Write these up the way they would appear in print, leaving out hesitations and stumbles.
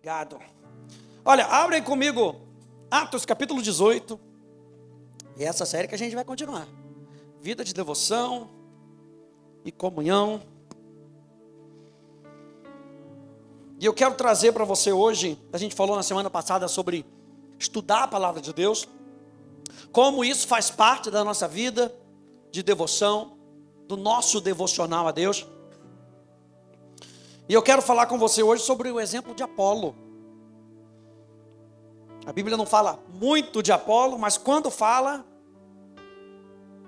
Obrigado. Olha, abrem comigo Atos capítulo 18. E essa série que a gente vai continuar. Vida de devoção e comunhão. E eu quero trazer para você hoje, a gente falou na semana passada sobre estudar a palavra de Deus, como isso faz parte da nossa vida de devoção, do nosso devocional a Deus. E eu quero falar com você hoje sobre o exemplo de Apolo. A Bíblia não fala muito de Apolo, mas quando fala,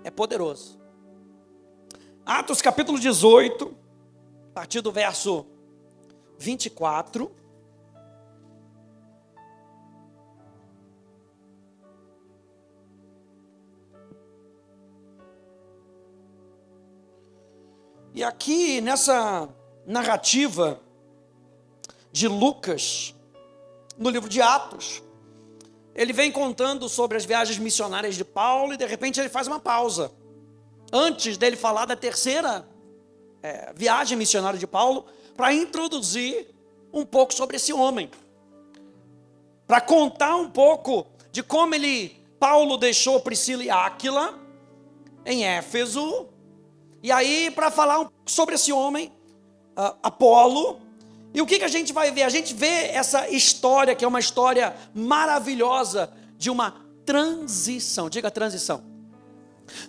é poderoso. Atos capítulo 18, a partir do verso 24. E aqui nessa narrativa de Lucas, no livro de Atos, ele vem contando sobre as viagens missionárias de Paulo e de repente ele faz uma pausa. Antes dele falar da terceira viagem missionária de Paulo, para introduzir um pouco sobre esse homem. Para contar um pouco de como Paulo deixou Priscila e Áquila em Éfeso. E aí para falar um pouco sobre esse homem, Apolo. E o que a gente vai ver? A gente vê essa história, que é uma história maravilhosa, de uma transição, diga transição,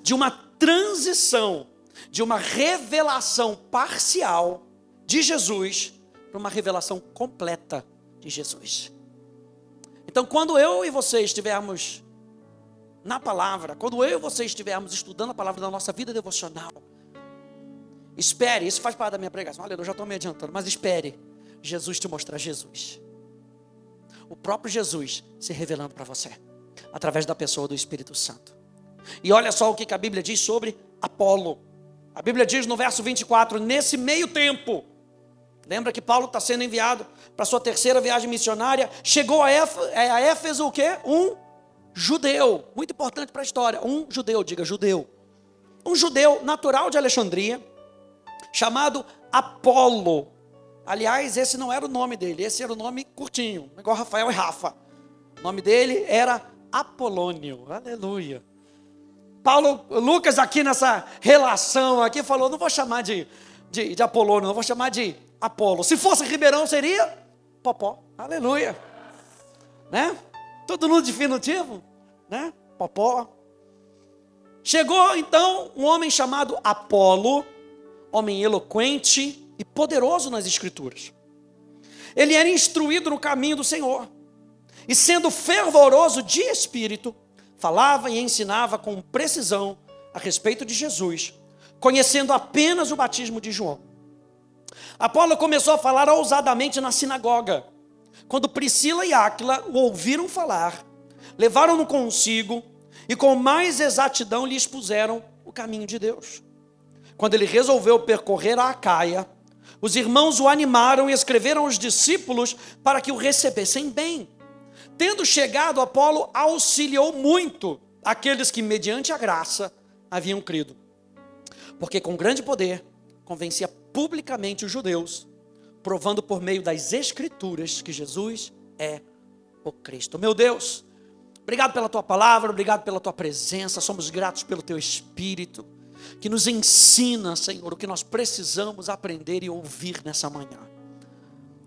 de uma transição, de uma revelação parcial de Jesus, para uma revelação completa de Jesus. Então quando eu e você estivermos na palavra, quando eu e você estivermos estudando a palavra da nossa vida devocional, espere, isso faz parte da minha pregação, olha, eu já estou me adiantando, mas espere Jesus te mostrar Jesus, o próprio Jesus se revelando para você, através da pessoa do Espírito Santo. E olha só o que a Bíblia diz sobre Apolo. A Bíblia diz no verso 24, nesse meio tempo, lembra que Paulo está sendo enviado para sua terceira viagem missionária, chegou a Éfeso o quê? Um judeu, muito importante para a história, um judeu, diga judeu, um judeu natural de Alexandria, chamado Apolo. Aliás, esse não era o nome dele, esse era o nome curtinho, igual Rafael e Rafa. O nome dele era Apolônio, aleluia. Lucas aqui nessa relação aqui falou, não vou chamar de Apolônio, não vou chamar de Apolo. Se fosse Ribeirão seria Popó, aleluia. Né? Tudo no diminutivo, né? Popó. Chegou então um homem chamado Apolo, homem eloquente e poderoso nas Escrituras. Ele era instruído no caminho do Senhor, e sendo fervoroso de espírito, falava e ensinava com precisão a respeito de Jesus, conhecendo apenas o batismo de João. Apolo começou a falar ousadamente na sinagoga. Quando Priscila e Áquila o ouviram falar, levaram-no consigo e com mais exatidão lhe expuseram o caminho de Deus. Quando ele resolveu percorrer a Acaia, os irmãos o animaram e escreveram aos discípulos para que o recebessem bem. Tendo chegado, Apolo auxiliou muito aqueles que, mediante a graça, haviam crido. Porque com grande poder, convencia publicamente os judeus, provando por meio das Escrituras que Jesus é o Cristo. Meu Deus, obrigado pela tua palavra, obrigado pela tua presença, somos gratos pelo teu Espírito, que nos ensina, Senhor, o que nós precisamos aprender e ouvir nessa manhã.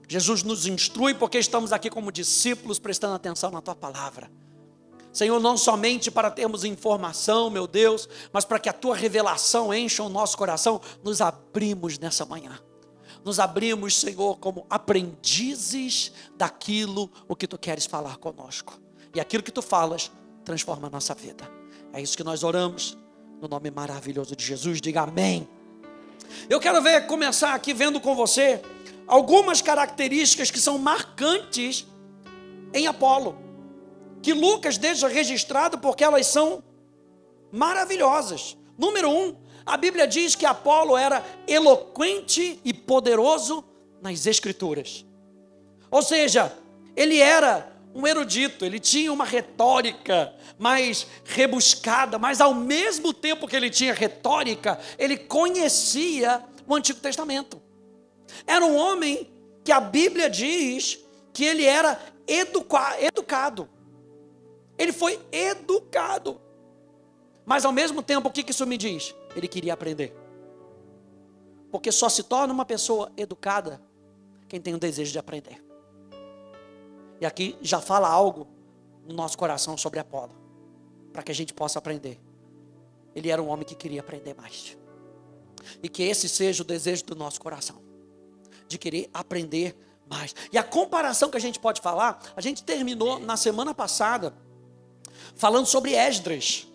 Jesus nos instrui porque estamos aqui como discípulos prestando atenção na tua palavra. Senhor, não somente para termos informação, meu Deus, mas para que a tua revelação encha o nosso coração, nos abrimos nessa manhã. Nos abrimos, Senhor, como aprendizes daquilo o que tu queres falar conosco. E aquilo que tu falas transforma a nossa vida. É isso que nós oramos, no nome maravilhoso de Jesus. Diga amém. Eu quero começar aqui vendo com você algumas características que são marcantes em Apolo, que Lucas deixa registrado porque elas são maravilhosas. Número 1, a Bíblia diz que Apolo era eloquente e poderoso nas Escrituras. Ou seja, ele era um erudito, ele tinha uma retórica mais rebuscada, mas ao mesmo tempo que ele tinha retórica, ele conhecia o Antigo Testamento. Era um homem que a Bíblia diz que ele era educado. Ele foi educado. Mas ao mesmo tempo, o que isso me diz? Ele queria aprender. Porque só se torna uma pessoa educada quem tem o desejo de aprender. E aqui já fala algo no nosso coração sobre Apolo, para que a gente possa aprender. Ele era um homem que queria aprender mais. E que esse seja o desejo do nosso coração, de querer aprender mais. E a comparação que a gente pode falar, a gente terminou na semana passada falando sobre Esdras.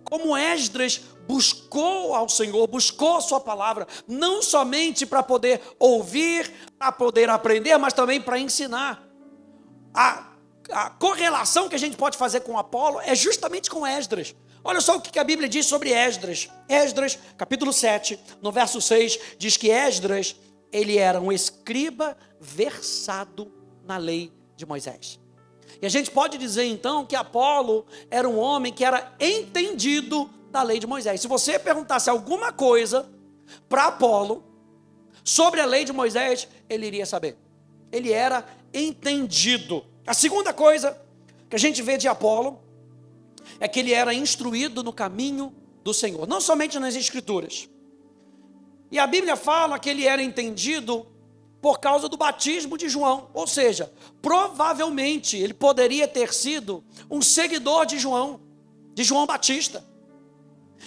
Como Esdras buscou ao Senhor, buscou a sua palavra, não somente para poder ouvir, para poder aprender, mas também para ensinar. A correlação que a gente pode fazer com Apolo é justamente com Esdras. Olha só o que a Bíblia diz sobre Esdras. Esdras, capítulo 7, no verso 6, diz que Esdras, ele era um escriba versado na lei de Moisés. E a gente pode dizer então que Apolo era um homem que era entendido da lei de Moisés. Se você perguntasse alguma coisa para Apolo sobre a lei de Moisés, ele iria saber. Ele era entendido. A segunda coisa que a gente vê de Apolo é que ele era instruído no caminho do Senhor, não somente nas Escrituras. E a Bíblia fala que ele era entendido por causa do batismo de João, ou seja, provavelmente ele poderia ter sido um seguidor de João Batista.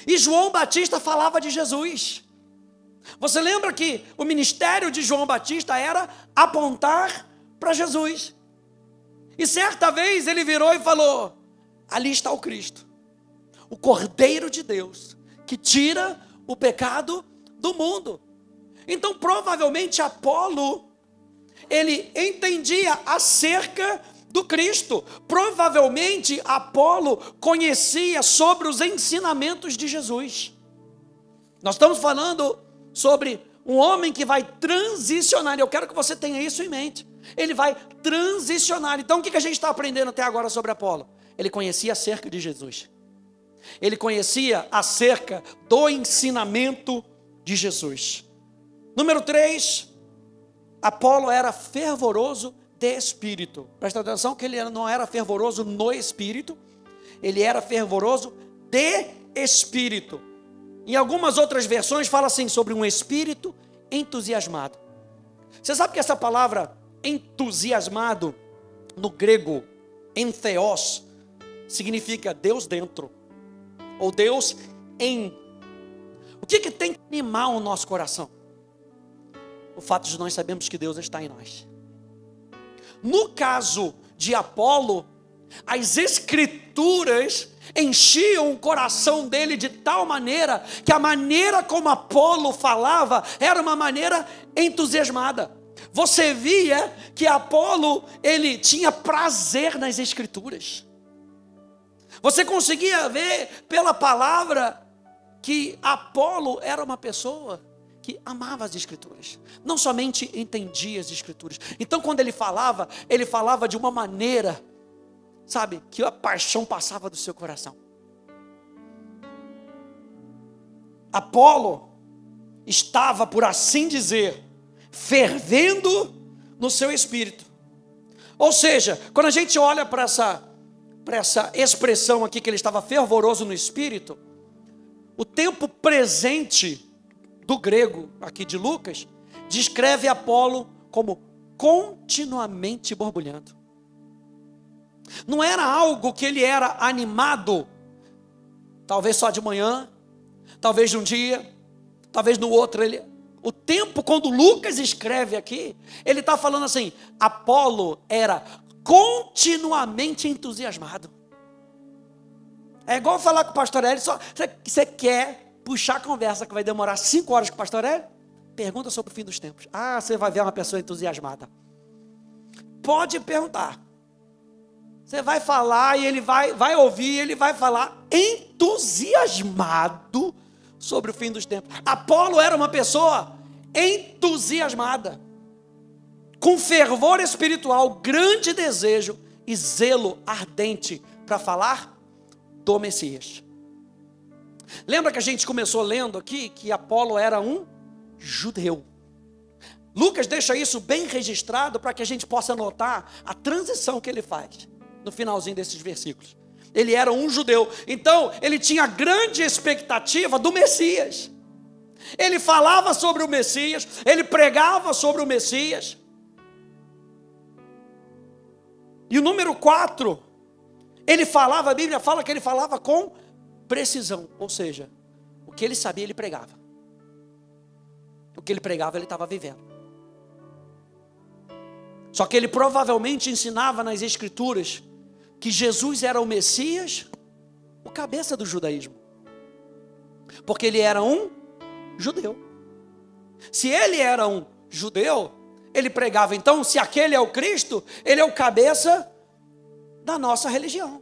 E João Batista falava de Jesus. Você lembra que o ministério de João Batista era apontar para Jesus. E certa vez ele virou e falou: ali está o Cristo, o Cordeiro de Deus, que tira o pecado do mundo. Então provavelmente Apolo, ele entendia acerca do Cristo. Provavelmente Apolo conhecia sobre os ensinamentos de Jesus. Nós estamos falando sobre um homem que vai transicionar. Eu quero que você tenha isso em mente. Ele vai transicionar. Então o que a gente está aprendendo até agora sobre Apolo? Ele conhecia acerca de Jesus. Ele conhecia acerca do ensinamento de Jesus. Número 3, Apolo era fervoroso de espírito. Presta atenção que ele não era fervoroso no espírito, ele era fervoroso de espírito. Em algumas outras versões fala assim sobre um espírito entusiasmado. Você sabe que essa palavra entusiasmado, no grego, entheos, significa Deus dentro, ou Deus em. O que tem que animar o nosso coração? O fato de nós sabermos que Deus está em nós. No caso de Apolo, as escrituras enchiam o coração dele de tal maneira que a maneira como Apolo falava era uma maneira entusiasmada. Você via que Apolo, ele tinha prazer nas escrituras. Você conseguia ver pela palavra que Apolo era uma pessoa que amava as escrituras, não somente entendia as escrituras. Então quando ele falava de uma maneira, sabe, que a paixão passava do seu coração. Apolo estava, por assim dizer, fervendo no seu espírito. Ou seja, quando a gente olha para essa expressão aqui, que ele estava fervoroso no espírito, o tempo presente do grego aqui de Lucas descreve Apolo como continuamente borbulhando. Não era algo que ele era animado, talvez só de manhã, talvez de um dia, talvez no outro. O tempo, quando Lucas escreve aqui, ele está falando assim: Apolo era continuamente entusiasmado. É igual falar com o pastor Hélio, você quer puxar a conversa que vai demorar 5 horas com o pastor Hélio? Pergunta sobre o fim dos tempos. Ah, você vai ver uma pessoa entusiasmada. Pode perguntar. Você vai falar e ele vai ouvir, ele vai falar entusiasmado sobre o fim dos tempos. Apolo era uma pessoa entusiasmada, com fervor espiritual, grande desejo e zelo ardente para falar do Messias. Lembra que a gente começou lendo aqui que Apolo era um judeu. Lucas deixa isso bem registrado para que a gente possa notar a transição que ele faz no finalzinho desses versículos. Ele era um judeu, então ele tinha grande expectativa do Messias. Ele falava sobre o Messias, ele pregava sobre o Messias. E o número 4, ele falava, a Bíblia fala que ele falava com precisão, ou seja, o que ele sabia ele pregava. O que ele pregava ele estava vivendo. Só que ele provavelmente ensinava nas Escrituras que Jesus era o Messias, o cabeça do judaísmo. Porque ele era um judeu. Se ele era um judeu, ele pregava, então, se aquele é o Cristo, ele é o cabeça da nossa religião.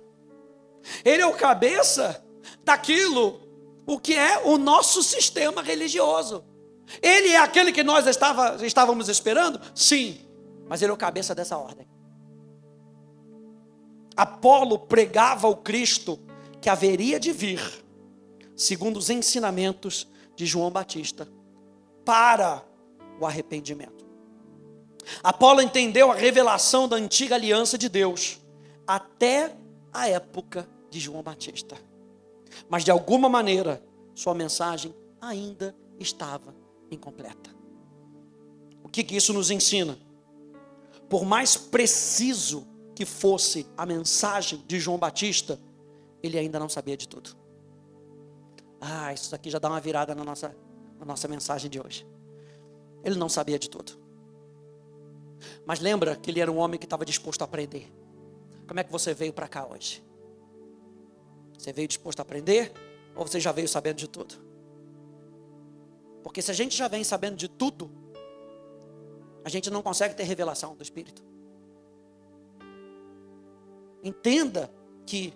Ele é o cabeça daquilo, o que é o nosso sistema religioso. Ele é aquele que nós estávamos esperando? Sim, mas ele é o cabeça dessa ordem. Apolo pregava o Cristo que haveria de vir, segundo os ensinamentos de João Batista, para o arrependimento. Apolo entendeu a revelação da antiga aliança de Deus, até a época de João Batista. Mas de alguma maneira, sua mensagem ainda estava incompleta. O que isso nos ensina? Por mais preciso que fosse a mensagem de João Batista, ele ainda não sabia de tudo. Isso aqui já dá uma virada na nossa mensagem de hoje. Ele não sabia de tudo. Mas lembra que ele era um homem que estava disposto a aprender. Como é que você veio para cá hoje? Você veio disposto a aprender? Ou você já veio sabendo de tudo? Porque se a gente já vem sabendo de tudo, a gente não consegue ter revelação do Espírito. Entenda que,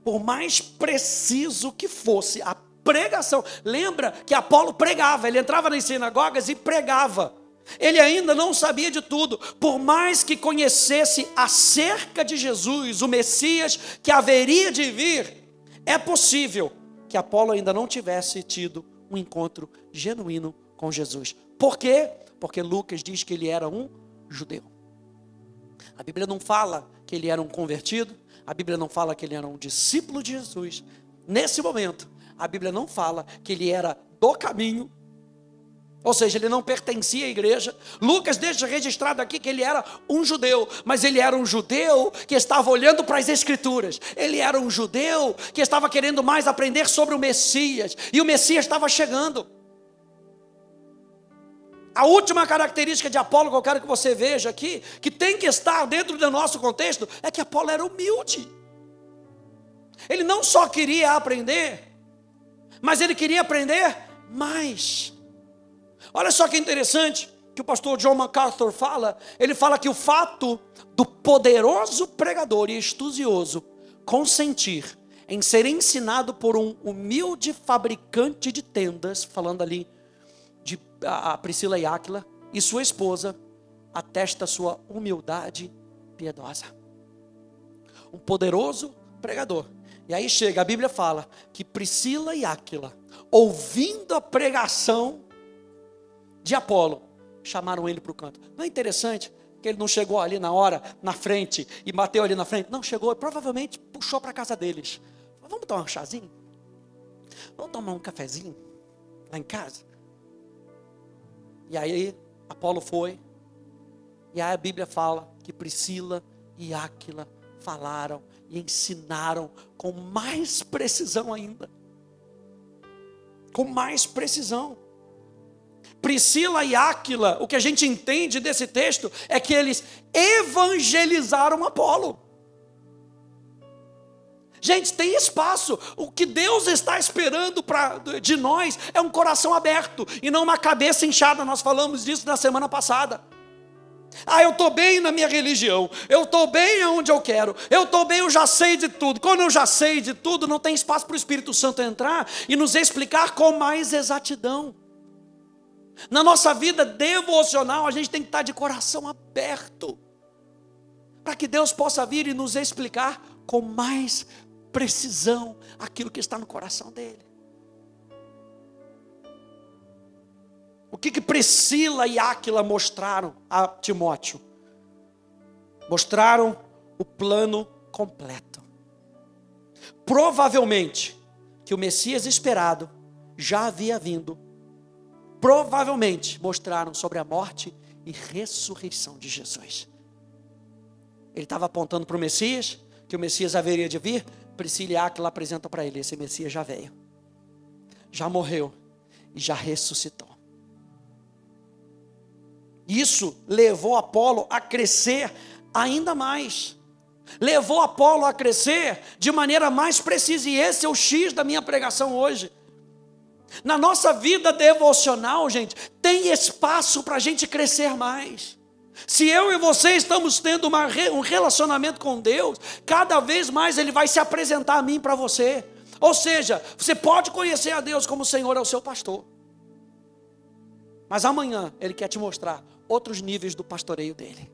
por mais preciso que fosse a pregação, lembra que Apolo pregava, ele entrava nas sinagogas e pregava. Ele ainda não sabia de tudo, por mais que conhecesse acerca de Jesus, o Messias que haveria de vir, é possível que Apolo ainda não tivesse tido um encontro genuíno com Jesus. Por quê? Porque Lucas diz que ele era um judeu. A Bíblia não fala que ele era um convertido, a Bíblia não fala que ele era um discípulo de Jesus. Nesse momento, a Bíblia não fala que ele era do caminho, ou seja, ele não pertencia à igreja. Lucas deixa registrado aqui que ele era um judeu, mas ele era um judeu que estava olhando para as Escrituras. Ele era um judeu que estava querendo mais aprender sobre o Messias, e o Messias estava chegando. A última característica de Apolo que eu quero que você veja aqui, que tem que estar dentro do nosso contexto, é que Apolo era humilde. Ele não só queria aprender, mas ele queria aprender mais. Olha só que interessante que o pastor John MacArthur fala. Ele fala que o fato do poderoso pregador e estudioso consentir em ser ensinado por um humilde fabricante de tendas, falando ali de a Priscila e Áquila, e sua esposa, atesta sua humildade piedosa. Um poderoso pregador. E aí chega, a Bíblia fala que Priscila e Áquila, ouvindo a pregação de Apolo, chamaram ele para o canto. Não é interessante que ele não chegou ali na hora, na frente, e bateu ali na frente? Não, chegou e provavelmente puxou para a casa deles. Vamos tomar um chazinho? Vamos tomar um cafezinho lá em casa? E aí Apolo foi, e aí a Bíblia fala que Priscila e Áquila falaram e ensinaram com mais precisão ainda. Com mais precisão. Priscila e Áquila, o que a gente entende desse texto é que eles evangelizaram Apolo. Gente, tem espaço. O que Deus está esperando de nós é um coração aberto e não uma cabeça inchada. Nós falamos disso na semana passada. Eu estou bem na minha religião, eu estou bem aonde eu quero, eu estou bem, eu já sei de tudo. Quando eu já sei de tudo, não tem espaço para o Espírito Santo entrar e nos explicar com mais exatidão. Na nossa vida devocional, a gente tem que estar de coração aberto, para que Deus possa vir e nos explicar com mais precisão aquilo que está no coração dele. O que Priscila e Áquila mostraram a Timóteo? Mostraram o plano completo. Provavelmente que o Messias esperado já havia vindo. Provavelmente mostraram sobre a morte e ressurreição de Jesus. Ele estava apontando para o Messias, que o Messias haveria de vir. Priscila e Áquila apresentam para ele: esse Messias já veio, já morreu e já ressuscitou. Isso levou Apolo a crescer ainda mais. Levou Apolo a crescer de maneira mais precisa. E esse é o X da minha pregação hoje. Na nossa vida devocional, gente, tem espaço para a gente crescer mais. Se eu e você estamos tendo um relacionamento com Deus, cada vez mais Ele vai se apresentar a mim para você. Ou seja, você pode conhecer a Deus como o Senhor é o seu pastor. Mas amanhã Ele quer te mostrar outros níveis do pastoreio dEle.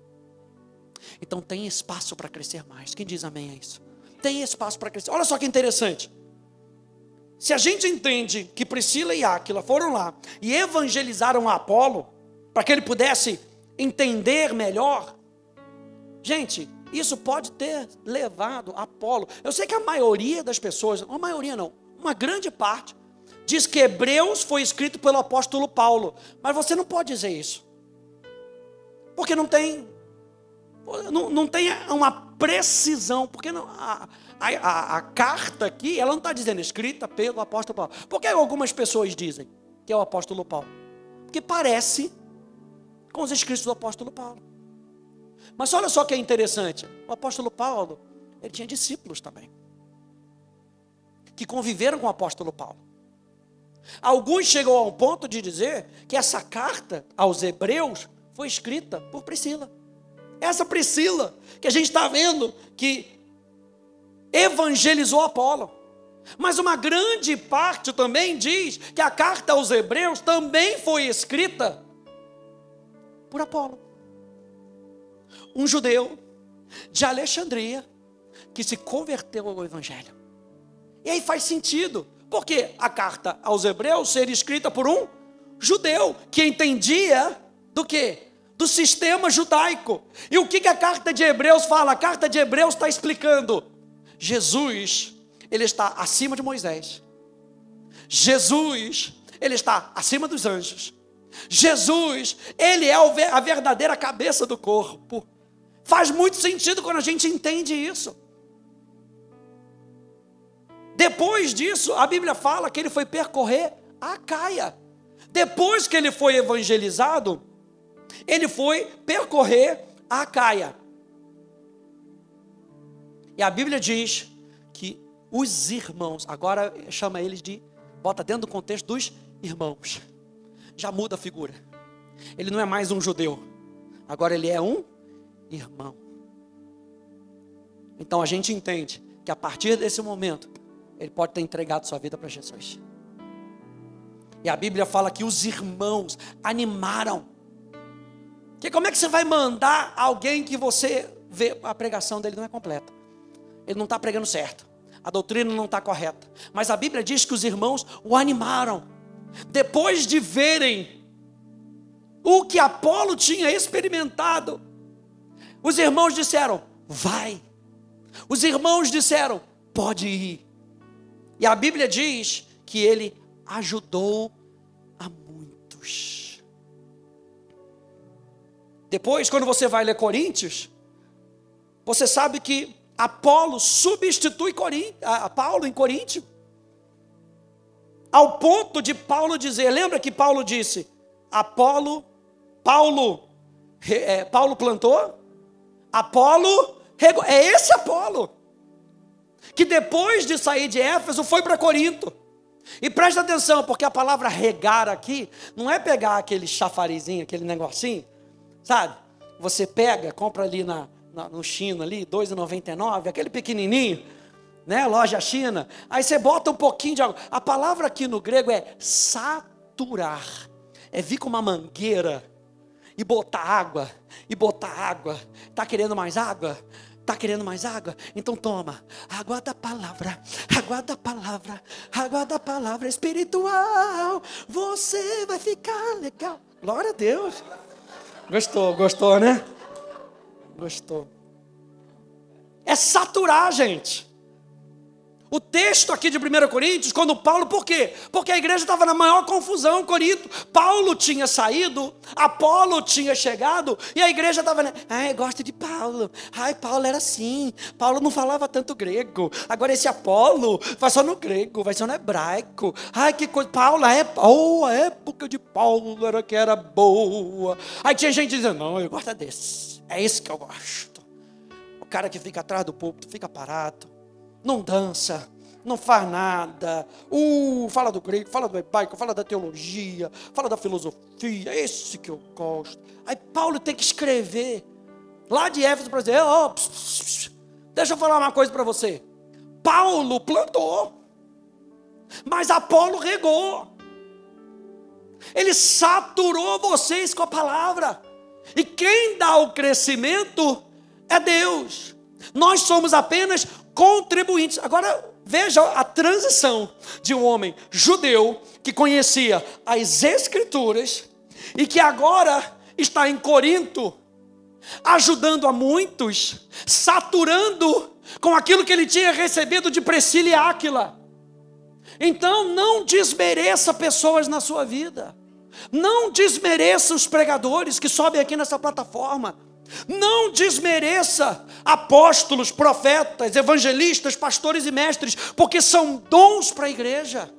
Então tem espaço para crescer mais. Quem diz amém a isso? Tem espaço para crescer. Olha só que interessante. Se a gente entende que Priscila e Áquila foram lá e evangelizaram a Apolo, para que ele pudesse entender melhor, gente, isso pode ter levado Apolo. Eu sei que a maioria das pessoas, a maioria não, uma grande parte, diz que Hebreus foi escrito pelo apóstolo Paulo. Mas você não pode dizer isso. Porque não tem uma precisão. Porque não, a carta aqui, ela não está dizendo escrita pelo apóstolo Paulo. Por que algumas pessoas dizem que é o apóstolo Paulo? Porque parece com os escritos do apóstolo Paulo. Mas olha só que é interessante. O apóstolo Paulo, ele tinha discípulos também, que conviveram com o apóstolo Paulo. Alguns chegam ao ponto de dizer que essa carta aos Hebreus foi escrita por Priscila. Essa Priscila que a gente está vendo que evangelizou Apolo. Mas uma grande parte também diz que a carta aos Hebreus também foi escrita por Apolo, um judeu de Alexandria que se converteu ao evangelho. E aí faz sentido, porque a carta aos Hebreus seria escrita por um judeu que entendia do quê? Do sistema judaico. E o que a carta de Hebreus fala? A carta de Hebreus está explicando: Jesus, ele está acima de Moisés. Jesus, ele está acima dos anjos. Jesus, ele é a verdadeira cabeça do corpo. Faz muito sentido quando a gente entende isso. Depois disso, a Bíblia fala que ele foi percorrer a Acaia. Depois que ele foi evangelizado, ele foi percorrer a Acaia. E a Bíblia diz que os irmãos, agora chama eles de, bota dentro do contexto dos irmãos. Já muda a figura. Ele não é mais um judeu. Agora ele é um irmão. Então a gente entende que a partir desse momento, ele pode ter entregado sua vida para Jesus. E a Bíblia fala que os irmãos animaram. Porque como é que você vai mandar alguém que você vê a pregação dele não é completa? Ele não está pregando certo. A doutrina não está correta. Mas a Bíblia diz que os irmãos o animaram. Depois de verem o que Apolo tinha experimentado, os irmãos disseram: vai. Os irmãos disseram: pode ir. E a Bíblia diz que ele ajudou a muitos. Depois, quando você vai ler Coríntios, você sabe que Apolo substitui Paulo em Coríntio. Ao ponto de Paulo dizer, lembra que Paulo disse, Paulo plantou, Apolo regou. É esse Apolo que depois de sair de Éfeso foi para Corinto. E presta atenção, porque a palavra regar aqui não é pegar aquele chafarizinho, aquele negocinho, sabe? Você pega, compra ali no China ali, R$2,99, aquele pequenininho, né? Loja China. Aí você bota um pouquinho de água. A palavra aqui no grego é saturar. É vir com uma mangueira e botar água, e botar água. Está querendo mais água? Está querendo mais água? Então toma. Água da palavra, água da palavra, água da palavra espiritual. Você vai ficar legal. Glória a Deus. Gostou, né? Gostou. É saturar, gente. O texto aqui de 1 Coríntios, quando Paulo, por quê? Porque a igreja estava na maior confusão em Corinto. Paulo tinha saído, Apolo tinha chegado, e a igreja estava, ai, gosto de Paulo. Ai, Paulo era assim, Paulo não falava tanto grego. Agora esse Apolo vai só no grego, vai só no hebraico. Ai, que coisa, Paulo, a época de Paulo era que era boa. Aí tinha gente dizendo, não, eu gosto desse, é esse que eu gosto. O cara que fica atrás do púlpito, fica parado. Não dança, não faz nada, fala do grego, fala do hebraico, fala da teologia, fala da filosofia, esse que eu gosto. Aí Paulo tem que escrever, lá de Éfeso, para dizer, deixa eu falar uma coisa para você. Paulo plantou, mas Apolo regou. Ele saturou vocês com a palavra. E quem dá o crescimento é Deus. Nós somos apenas contribuintes. Agora veja a transição de um homem judeu que conhecia as Escrituras e que agora está em Corinto, ajudando a muitos, saturando com aquilo que ele tinha recebido de Priscila e Áquila. Então não desmereça pessoas na sua vida. Não desmereça os pregadores que sobem aqui nessa plataforma. Não desmereça apóstolos, profetas, evangelistas, pastores e mestres, porque são dons para a igreja.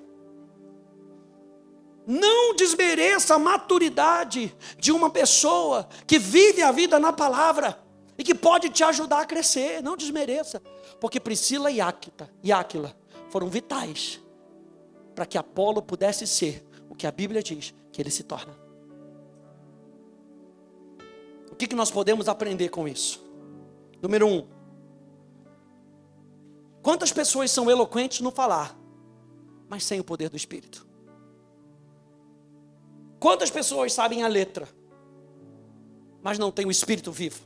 Não desmereça a maturidade de uma pessoa que vive a vida na palavra e que pode te ajudar a crescer. Não desmereça, porque Priscila e Áquila foram vitais para que Apolo pudesse ser o que a Bíblia diz que ele se torna. O que nós podemos aprender com isso? Número 1. Quantas pessoas são eloquentes no falar, mas sem o poder do Espírito? Quantas pessoas sabem a letra, mas não têm o Espírito vivo?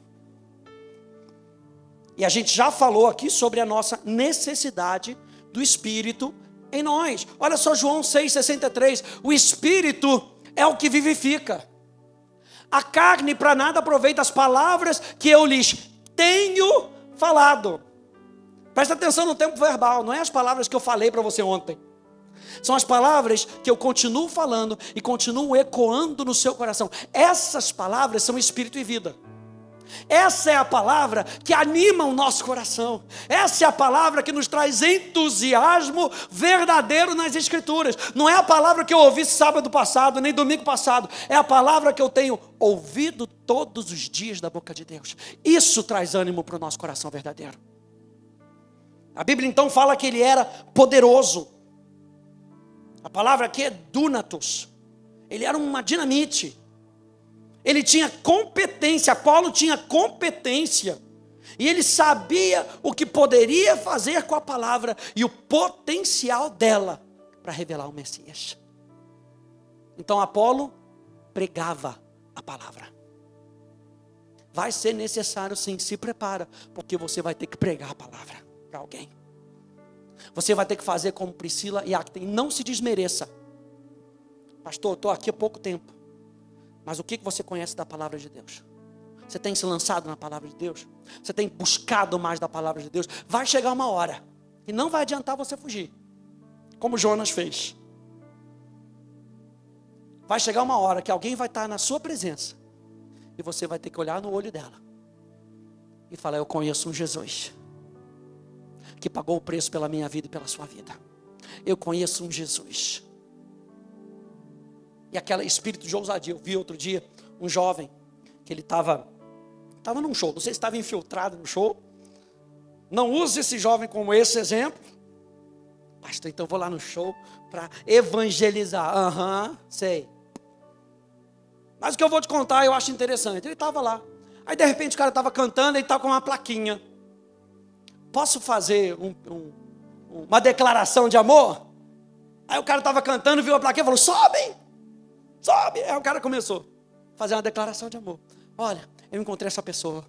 E a gente já falou aqui sobre a nossa necessidade do Espírito em nós. Olha só João 6,63. O Espírito é o que vivifica. A carne para nada aproveita as palavras que eu lhes tenho falado. Presta atenção no tempo verbal. Não é as palavras que eu falei para você ontem. São as palavras que eu continuo falando e continuo ecoando no seu coração. Essas palavras são espírito e vida. Essa é a palavra que anima o nosso coração. Essa é a palavra que nos traz entusiasmo verdadeiro nas Escrituras. Não é a palavra que eu ouvi sábado passado, nem domingo passado. É a palavra que eu tenho ouvido todos os dias da boca de Deus. Isso traz ânimo para o nosso coração verdadeiro. A Bíblia então fala que ele era poderoso. A palavra aqui é dunatos. Ele era uma dinamite. Ele tinha competência, Paulo tinha competência, e ele sabia o que poderia fazer com a palavra, e o potencial dela, para revelar o Messias. Então Apolo pregava a palavra. Vai ser necessário sim, se prepara, porque você vai ter que pregar a palavra para alguém. Você vai ter que fazer como Priscila e Áquila, e não se desmereça. Pastor, estou aqui há pouco tempo. Mas o que você conhece da palavra de Deus? Você tem se lançado na palavra de Deus? Você tem buscado mais da palavra de Deus? Vai chegar uma hora e não vai adiantar você fugir, como Jonas fez. Vai chegar uma hora que alguém vai estar na sua presença e você vai ter que olhar no olho dela e falar: eu conheço um Jesus que pagou o preço pela minha vida e pela sua vida. Eu conheço um Jesus. E aquele espírito de ousadia. Eu vi outro dia um jovem que ele estava num show. Não sei se estava infiltrado no show. Não use esse jovem como esse exemplo. Pastor, então eu vou lá no show para evangelizar. Sei. Mas o que eu vou te contar eu acho interessante. Ele estava lá. Aí de repente o cara estava cantando e estava com uma plaquinha. Posso fazer uma declaração de amor? Aí o cara estava cantando, viu a plaquinha e falou: sobe! Aí o cara começou a fazer uma declaração de amor. Olha, eu encontrei essa pessoa.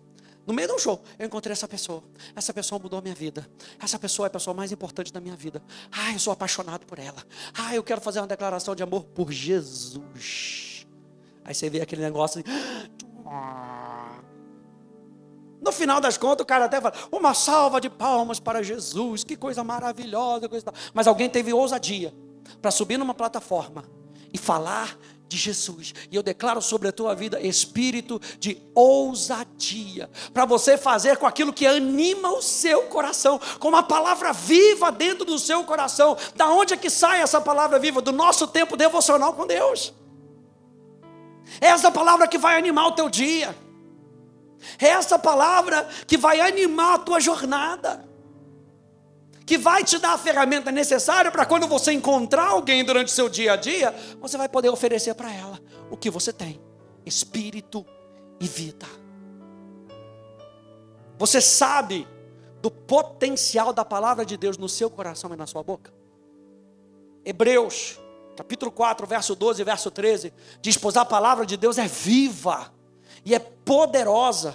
No meio de um show, eu encontrei essa pessoa. Essa pessoa mudou a minha vida. Essa pessoa é a pessoa mais importante da minha vida. Eu sou apaixonado por ela. Eu quero fazer uma declaração de amor por Jesus. Aí você vê aquele negócio no final das contas, o cara até fala, uma salva de palmas para Jesus, que coisa maravilhosa, coisa tal. Mas alguém teve ousadia para subir numa plataforma e falar de Jesus. E eu declaro sobre a tua vida espírito de ousadia, para você fazer com aquilo que anima o seu coração, com uma palavra viva dentro do seu coração. Da onde é que sai essa palavra viva? Do nosso tempo devocional com Deus. É essa palavra que vai animar o teu dia. É essa palavra que vai animar a tua jornada, que vai te dar a ferramenta necessária para quando você encontrar alguém durante o seu dia a dia, você vai poder oferecer para ela o que você tem: espírito e vida. Você sabe do potencial da palavra de Deus no seu coração e na sua boca? Hebreus, capítulo 4, verso 12 e verso 13, diz: pois a palavra de Deus é viva e é poderosa,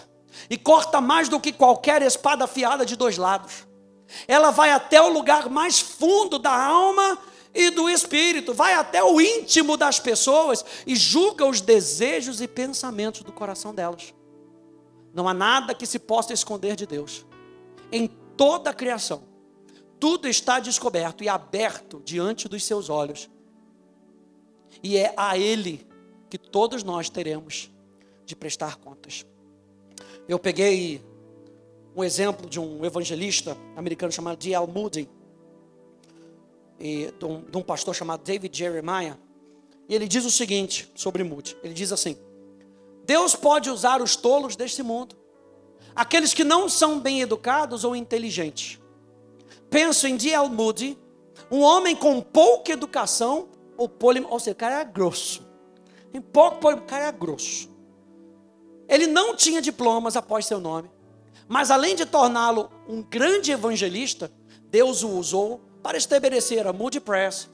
e corta mais do que qualquer espada afiada de dois lados. Ela vai até o lugar mais fundo da alma e do espírito, vai até o íntimo das pessoas e julga os desejos e pensamentos do coração delas. Não há nada que se possa esconder de Deus. Em toda a criação, tudo está descoberto e aberto diante dos seus olhos. E é a Ele que todos nós teremos de prestar contas. Eu peguei um exemplo de um evangelista americano chamado D.L. Moody, e de um pastor chamado David Jeremiah, e ele diz o seguinte sobre Moody. Ele diz assim: Deus pode usar os tolos deste mundo, aqueles que não são bem educados ou inteligentes. Penso em D.L. Moody, um homem com pouca educação ou seja, o cara era grosso. O cara era grosso. Ele não tinha diplomas após seu nome, mas além de torná-lo um grande evangelista, Deus o usou para estabelecer a Moody Press,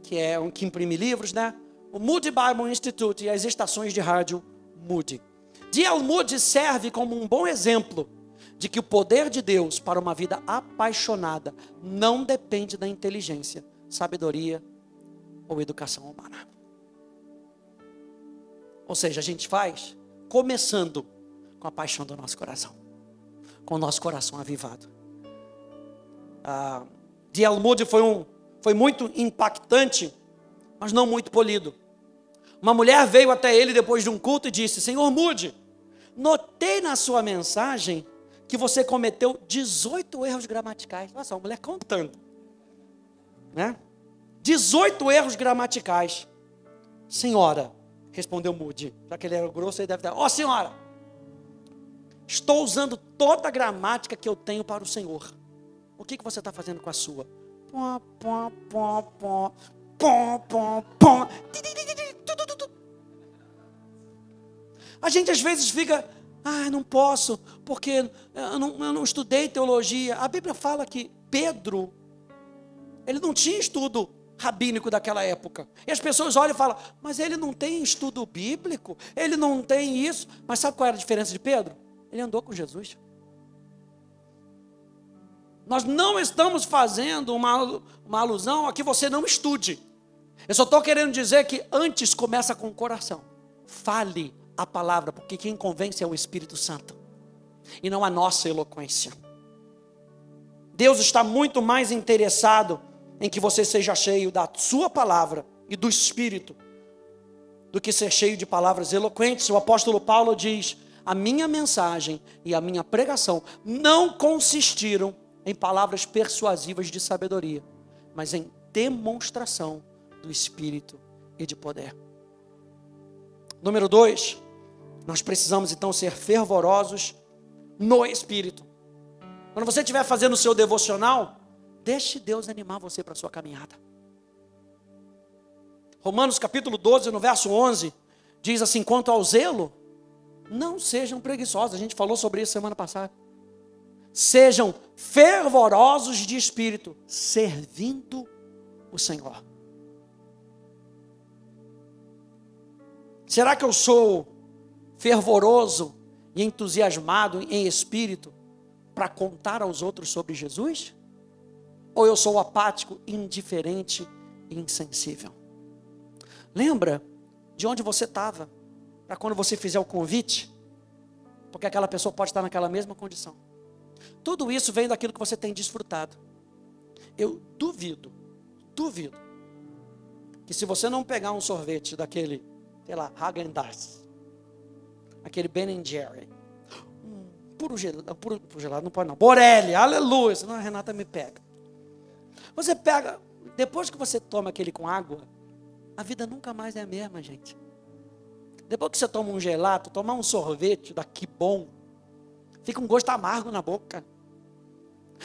que imprime livros, né? O Moody Bible Institute e as estações de rádio Moody. D.L. Moody serve como um bom exemplo de que o poder de Deus para uma vida apaixonada não depende da inteligência, sabedoria ou educação humana. Ou seja, a gente faz começando com a paixão do nosso coração, com o nosso coração avivado. D.L. Moody foi muito impactante, mas não muito polido. Uma mulher veio até ele depois de um culto e disse: Senhor Moody, notei na sua mensagem que você cometeu 18 erros gramaticais. Olha só, uma mulher contando, né? 18 erros gramaticais. Senhora, respondeu Moody, já que ele era grosso, ele deve estar: ó, senhora, estou usando toda a gramática que eu tenho para o Senhor. O que você está fazendo com a sua? A gente às vezes fica: não posso, porque eu não estudei teologia. A Bíblia fala que Pedro, ele não tinha estudo rabínico daquela época. E as pessoas olham e falam: mas ele não tem estudo bíblico, ele não tem isso. Mas sabe qual era a diferença de Pedro? Ele andou com Jesus. Nós não estamos fazendo uma alusão a que você não estude. Eu só estou querendo dizer que antes começa com o coração. Fale a palavra, porque quem convence é o Espírito Santo e não a nossa eloquência. Deus está muito mais interessado em que você seja cheio da sua palavra e do Espírito do que ser cheio de palavras eloquentes. O apóstolo Paulo diz: a minha mensagem e a minha pregação não consistiram em palavras persuasivas de sabedoria, mas em demonstração do Espírito e de poder. Número 2, nós precisamos então ser fervorosos no Espírito. Quando você estiver fazendo o seu devocional, deixe Deus animar você para a sua caminhada. Romanos capítulo 12, no verso 11, diz assim: quanto ao zelo, não sejam preguiçosos. A gente falou sobre isso semana passada. Sejam fervorosos de espírito, servindo o Senhor. Será que eu sou fervoroso e entusiasmado em espírito para contar aos outros sobre Jesus? Ou eu sou apático, indiferente e insensível? Lembra de onde você estava, para quando você fizer o convite, porque aquela pessoa pode estar naquela mesma condição. Tudo isso vem daquilo que você tem desfrutado. Eu duvido, que se você não pegar um sorvete daquele, sei lá, Häagen-Dazs, aquele Ben & Jerry, puro gelado, não pode não, Borelli, aleluia, senão a Renata me pega. Você pega, depois que você toma aquele com água, a vida nunca mais é a mesma, gente. Depois que você toma um gelato, tomar um sorvete daqui bom, fica um gosto amargo na boca.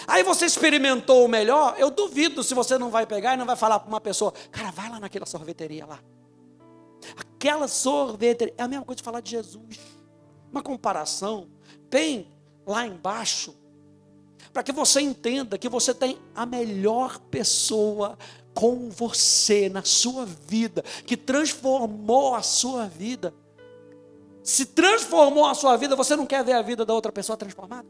Aí você experimentou o melhor, eu duvido se você não vai pegar e não vai falar para uma pessoa, cara, vai lá naquela sorveteria lá. Aquela sorveteria, é a mesma coisa de falar de Jesus. Uma comparação, tem lá embaixo, para que você entenda que você tem a melhor pessoa com você, na sua vida, que transformou a sua vida. Se transformou a sua vida, você não quer ver a vida da outra pessoa transformada?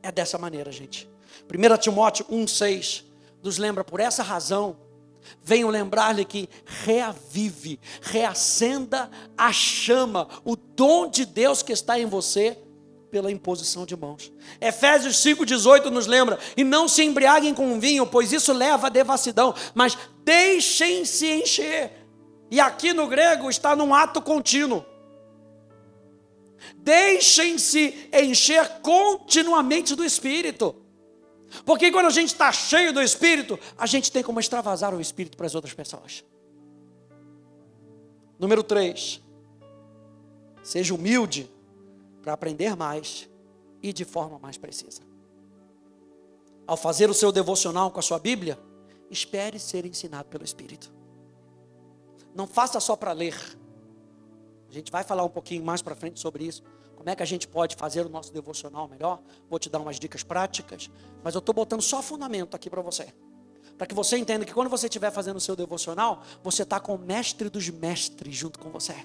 É dessa maneira, gente. 1 Timóteo 1,6 nos lembra, por essa razão, venho lembrar-lhe que reavive, reacenda a chama, o dom de Deus que está em você, pela imposição de mãos. Efésios 5,18 nos lembra, e não se embriaguem com vinho, pois isso leva à devassidão, mas deixem-se encher. E aqui no grego está num ato contínuo. Deixem-se encher continuamente do Espírito. Porque quando a gente está cheio do Espírito, a gente tem como extravasar o Espírito para as outras pessoas. Número 3. Seja humilde para aprender mais e de forma mais precisa. Ao fazer o seu devocional com a sua Bíblia, espere ser ensinado pelo Espírito. Não faça só para ler. A gente vai falar um pouquinho mais para frente sobre isso. Como é que a gente pode fazer o nosso devocional melhor? Vou te dar umas dicas práticas. Mas eu estou botando só fundamento aqui para você. Para que você entenda que quando você estiver fazendo o seu devocional, você está com o mestre dos mestres junto com você.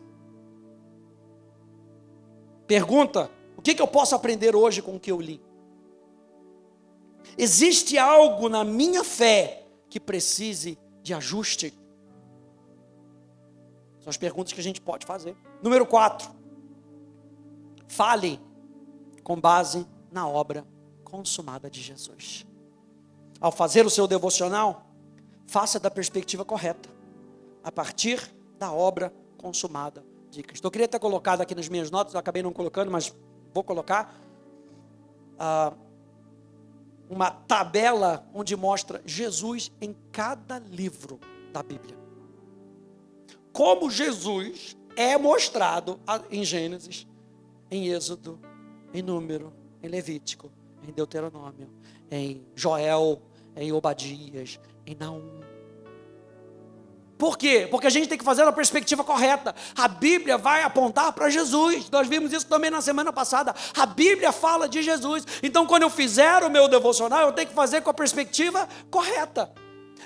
Pergunta, o que eu posso aprender hoje com o que eu li? Existe algo na minha fé que precise de ajuste? São as perguntas que a gente pode fazer. Número 4. Fale com base na obra consumada de Jesus. Ao fazer o seu devocional, faça da perspectiva correta, a partir da obra consumada de Cristo. Eu queria ter colocado aqui nas minhas notas, eu acabei não colocando, mas vou colocar uma tabela onde mostra Jesus em cada livro da Bíblia. Como Jesus é mostrado em Gênesis, em Êxodo, em Número, em Levítico, em Deuteronômio, em Joel, em Obadias, em Naum. Por quê? Porque a gente tem que fazer a perspectiva correta. A Bíblia vai apontar para Jesus. Nós vimos isso também na semana passada. A Bíblia fala de Jesus. Então, quando eu fizer o meu devocional, eu tenho que fazer com a perspectiva correta,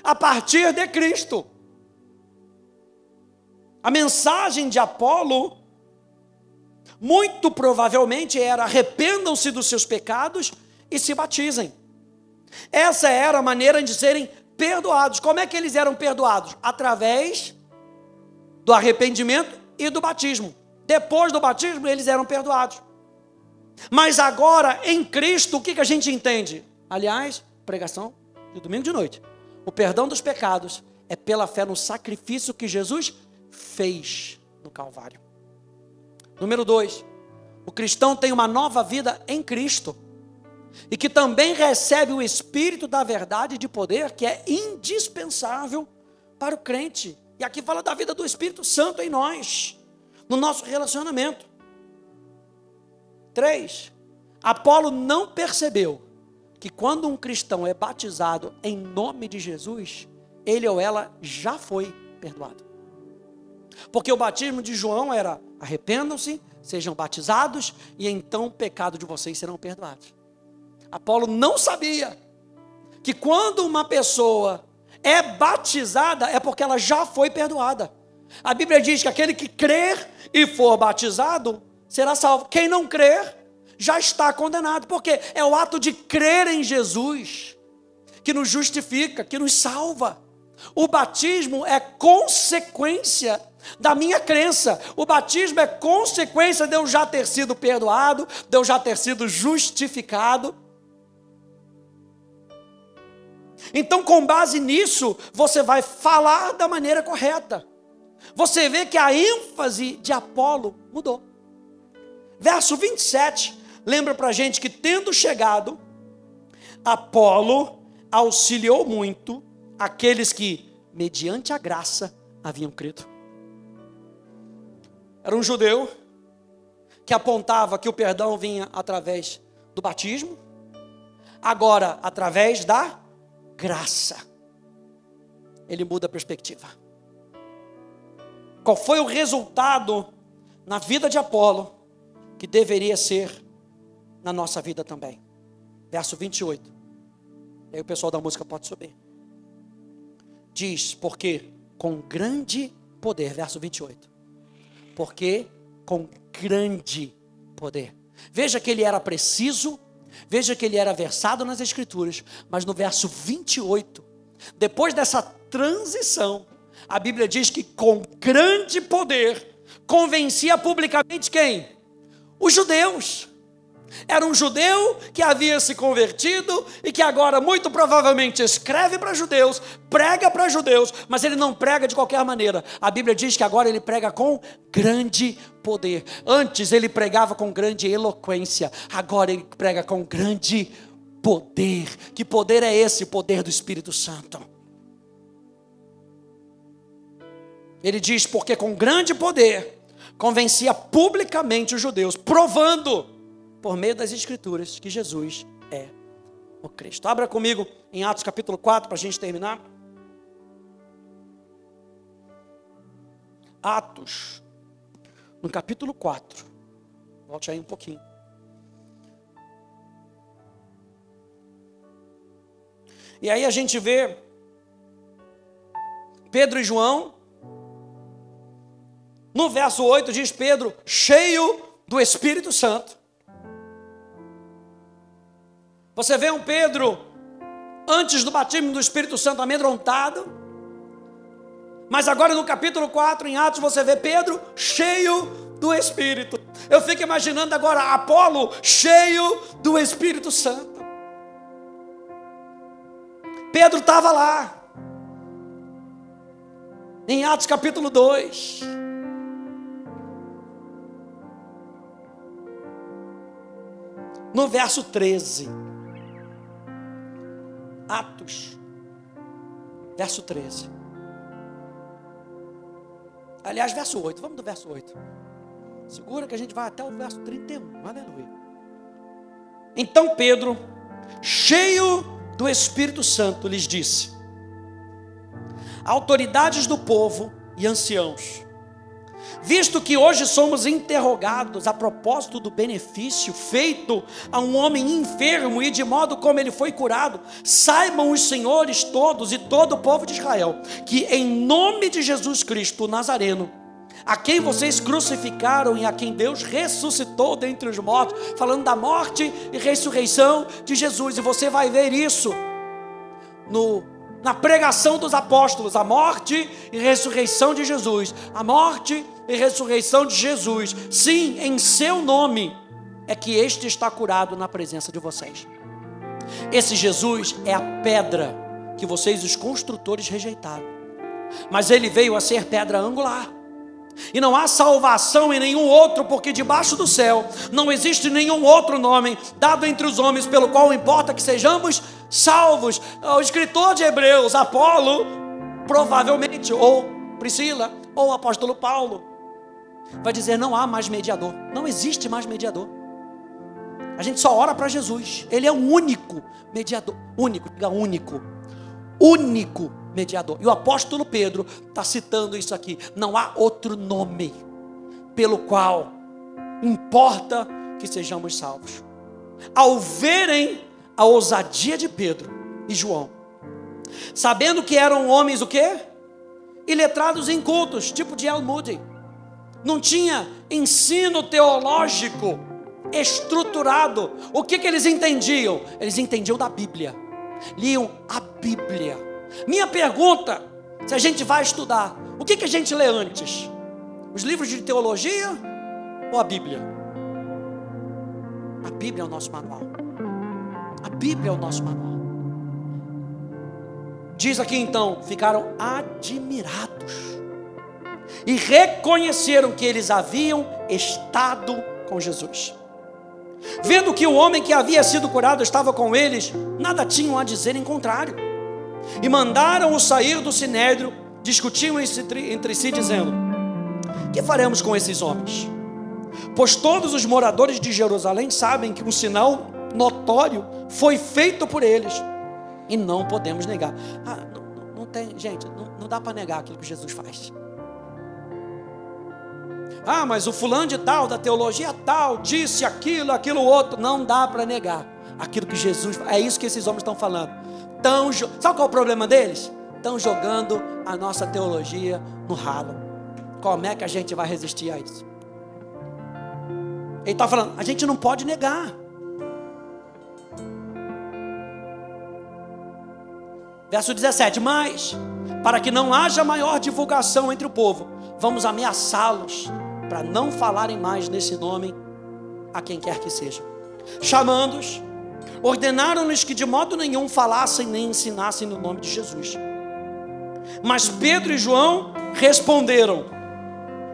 a partir de Cristo. A mensagem de Apolo, muito provavelmente era: arrependam-se dos seus pecados e se batizem. Essa era a maneira de serem perdoados. Como é que eles eram perdoados? Através do arrependimento e do batismo. Depois do batismo, eles eram perdoados. Mas agora, em Cristo, o que a gente entende? Aliás, pregação de domingo de noite. O perdão dos pecados é pela fé no sacrifício que Jesus fez no Calvário. Número 2, o cristão tem uma nova vida em Cristo, e que também recebe o Espírito da verdade e de poder, que é indispensável para o crente. E aqui fala da vida do Espírito Santo em nós, no nosso relacionamento. 3, Apolo não percebeu que quando um cristão é batizado em nome de Jesus, ele ou ela já foi perdoado. Porque o batismo de João era: arrependam-se, sejam batizados, e então o pecado de vocês serão perdoados. Apolo não sabia que quando uma pessoa é batizada, é porque ela já foi perdoada. A Bíblia diz que aquele que crer e for batizado será salvo. Quem não crer já está condenado, porque é o ato de crer em Jesus que nos justifica, que nos salva. O batismo é consequência da minha crença. O batismo é consequência de eu já ter sido perdoado, de eu já ter sido justificado. Então, com base nisso, você vai falar da maneira correta. Você vê que a ênfase de Apolo mudou. Verso 27, lembra para a gente que tendo chegado, Apolo auxiliou muito aqueles que, mediante a graça, haviam crido. Era um judeu que apontava que o perdão vinha através do batismo, agora através da graça. Ele muda a perspectiva. Qual foi o resultado na vida de Apolo que deveria ser na nossa vida também? Verso 28. E aí o pessoal da música pode subir. Diz, porque com grande poder, verso 28. Porque com grande poder. Veja que ele era preciso, veja que ele era versado nas Escrituras, mas no verso 28, depois dessa transição, a Bíblia diz que com grande poder convencia publicamente quem? Os judeus. Era um judeu que havia se convertido e que agora muito provavelmente escreve para judeus, prega para judeus, mas ele não prega de qualquer maneira. A Bíblia diz que agora ele prega com grande poder. Antes ele pregava com grande eloquência, agora ele prega com grande poder. Que poder é esse? O poder do Espírito Santo. Ele diz, porque com grande poder convencia publicamente os judeus, provando por meio das Escrituras que Jesus é o Cristo. Abra comigo em Atos capítulo 4 para a gente terminar. Atos, no capítulo 4. Volte aí um pouquinho. E aí a gente vê Pedro e João. No verso 8 diz Pedro, cheio do Espírito Santo. Você vê um Pedro, antes do batismo do Espírito Santo, amedrontado. Mas agora no capítulo 4, em Atos, você vê Pedro cheio do Espírito. Eu fico imaginando agora Apolo cheio do Espírito Santo. Pedro estava lá. Em Atos capítulo 2. No verso 13. Atos, verso 13. Aliás, verso 8. Vamos do verso 8. Segura que a gente vai até o verso 31. Aleluia. Então Pedro, cheio do Espírito Santo, lhes disse: autoridades do povo e anciãos, visto que hoje somos interrogados a propósito do benefício feito a um homem enfermo e de modo como ele foi curado, saibam os senhores todos e todo o povo de Israel, que em nome de Jesus Cristo, o Nazareno, a quem vocês crucificaram e a quem Deus ressuscitou dentre os mortos, falando da morte e ressurreição de Jesus, e você vai ver isso na pregação dos apóstolos, a morte e ressurreição de Jesus, a morte e ressurreição de Jesus, sim, em seu nome, é que este está curado na presença de vocês. Esse Jesus é a pedra que vocês, os construtores, rejeitaram, mas ele veio a ser pedra angular. E não há salvação em nenhum outro, porque debaixo do céu não existe nenhum outro nome dado entre os homens pelo qual importa que sejamos salvos. O escritor de Hebreus, Apolo, provavelmente, ou Priscila, ou o apóstolo Paulo, vai dizer: não há mais mediador, não existe mais mediador. A gente só ora para Jesus, ele é o único mediador, único mediador. E o apóstolo Pedro está citando isso aqui: não há outro nome pelo qual importa que sejamos salvos. Ao verem a ousadia de Pedro e João, sabendo que eram homens o quê? Iletrados e incultos, tipo de El Moody, não tinha ensino teológico estruturado. O que eles entendiam? Eles entendiam da Bíblia, liam a Bíblia. Minha pergunta, se a gente vai estudar, o que a gente lê antes? Os livros de teologia ou a Bíblia? A Bíblia é o nosso manual. A Bíblia é o nosso manual. Diz aqui então, ficaram admirados e reconheceram que eles haviam estado com Jesus. Vendo que o homem que havia sido curado estava com eles, nada tinham a dizer em contrário. E mandaram-o sair do sinédrio, discutiam entre si, dizendo: que faremos com esses homens? Pois todos os moradores de Jerusalém sabem que um sinal notório foi feito por eles, e não podemos negar. Não tem, gente, não dá para negar aquilo que Jesus faz. Mas o fulano de tal, da teologia tal, disse aquilo outro. Não dá para negar aquilo que Jesus faz. É isso que esses homens estão falando. Sabe qual é o problema deles? Estão jogando a nossa teologia no ralo. Como é que a gente vai resistir a isso? Ele está falando, a gente não pode negar. Verso 17, mas para que não haja maior divulgação entre o povo, vamos ameaçá-los para não falarem mais nesse nome a quem quer que seja. Chamando-os, ordenaram-lhes que de modo nenhum falassem nem ensinassem no nome de Jesus. Mas Pedro e João responderam: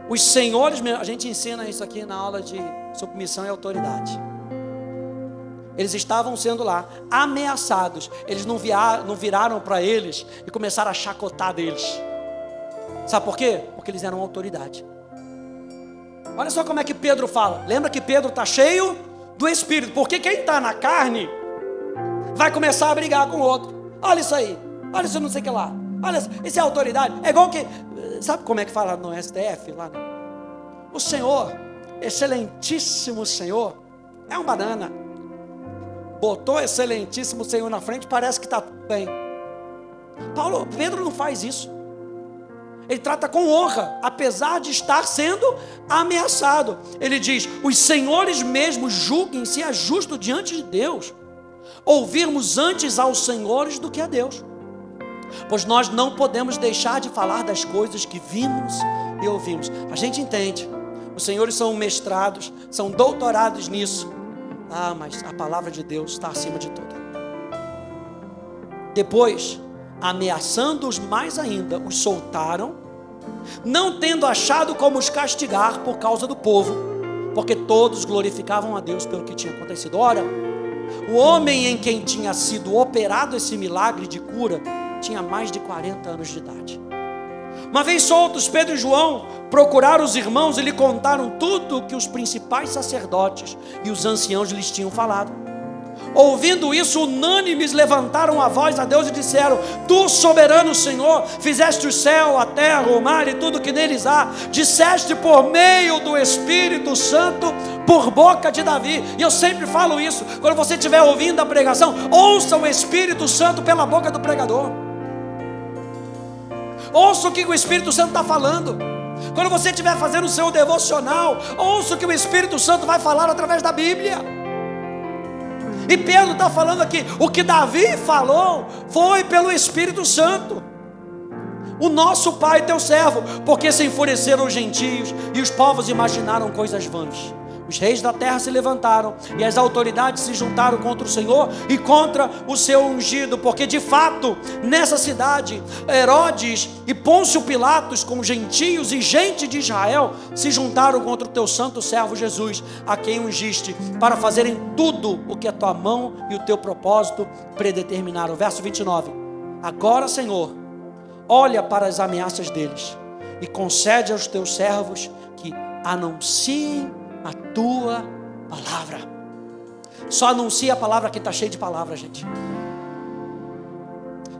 os senhores, a gente ensina isso aqui na aula de submissão e autoridade. Eles estavam sendo lá ameaçados. Eles não viraram para eles e começaram a chacotar deles. Sabe por quê? Porque eles eram autoridade. Olha só como é que Pedro fala. Lembra que Pedro está cheio do Espírito. Porque quem está na carne vai começar a brigar com o outro. Olha isso aí. Olha isso não sei o que lá. Olha, isso é autoridade. É igual que... Sabe como é que fala no STF? Lá, né? O Senhor, excelentíssimo Senhor, é um banana. Botou excelentíssimo Senhor na frente, parece que está tudo bem. Pedro não faz isso. Ele trata com honra, apesar de estar sendo ameaçado. Ele diz: os senhores mesmos julguem se é justo diante de Deus ouvirmos antes aos senhores do que a Deus. Pois nós não podemos deixar de falar das coisas que vimos e ouvimos. A gente entende, os senhores são mestrados, são doutorados nisso. Mas a palavra de Deus está acima de tudo. Depois, ameaçando-os mais ainda, os soltaram, não tendo achado como os castigar por causa do povo, porque todos glorificavam a Deus pelo que tinha acontecido. Ora, o homem em quem tinha sido operado esse milagre de cura tinha mais de 40 anos de idade. Uma vez soltos, Pedro e João procuraram os irmãos e lhe contaram tudo o que os principais sacerdotes e os anciãos lhes tinham falado. Ouvindo isso, unânimes levantaram a voz a Deus e disseram: tu, soberano Senhor, fizeste o céu, a terra, o mar e tudo que neles há. Disseste por meio do Espírito Santo, por boca de Davi. E eu sempre falo isso, quando você estiver ouvindo a pregação, ouça o Espírito Santo pela boca do pregador. Ouça o que o Espírito Santo está falando. Quando você estiver fazendo o seu devocional, ouça o que o Espírito Santo vai falar através da Bíblia. E Pedro está falando aqui, o que Davi falou foi pelo Espírito Santo. O nosso Pai, teu servo, porque se enfureceram os gentios e os povos imaginaram coisas vãs. Os reis da terra se levantaram e as autoridades se juntaram contra o Senhor e contra o seu ungido, porque de fato nessa cidade Herodes e Pôncio Pilatos, com gentios e gente de Israel, se juntaram contra o teu santo servo Jesus, a quem ungiste, para fazerem tudo o que a tua mão e o teu propósito predeterminaram. Verso 29. Agora, Senhor, olha para as ameaças deles e concede aos teus servos que anunciem a tua palavra. Só anuncia a palavra, que está cheio de palavra, gente.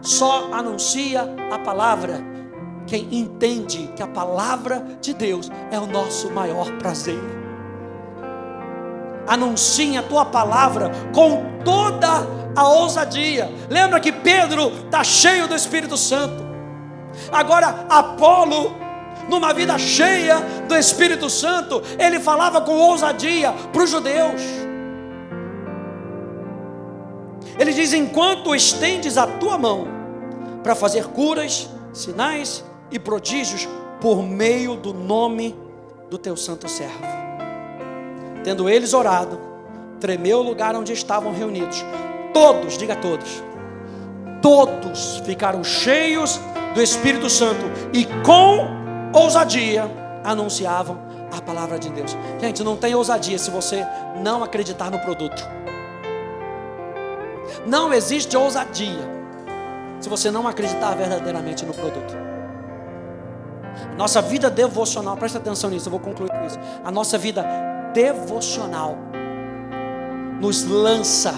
Só anuncia a palavra quem entende que a palavra de Deus é o nosso maior prazer. Anuncie a tua palavra com toda a ousadia. Lembra que Pedro está cheio do Espírito Santo. Agora Apolo numa vida cheia do Espírito Santo, ele falava com ousadia para os judeus. Ele diz: enquanto estendes a tua mão para fazer curas, sinais e prodígios por meio do nome do teu santo servo. Tendo eles orado, tremeu o lugar onde estavam reunidos. Todos, diga todos, todos ficaram cheios do Espírito Santo e com ousadia anunciavam a palavra de Deus. Gente, não tem ousadia se você não acreditar no produto. Não existe ousadia se você não acreditar verdadeiramente no produto. Nossa vida devocional, presta atenção nisso, eu vou concluir com isso. A nossa vida devocional nos lança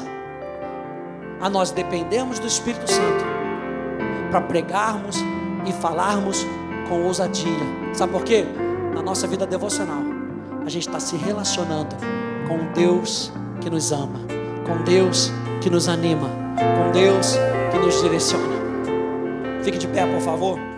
a nós dependermos do Espírito Santo para pregarmos e falarmos com ousadia. Sabe por quê? Na nossa vida devocional a gente está se relacionando com um Deus que nos ama, com Deus que nos anima, com Deus que nos direciona. Fique de pé, por favor.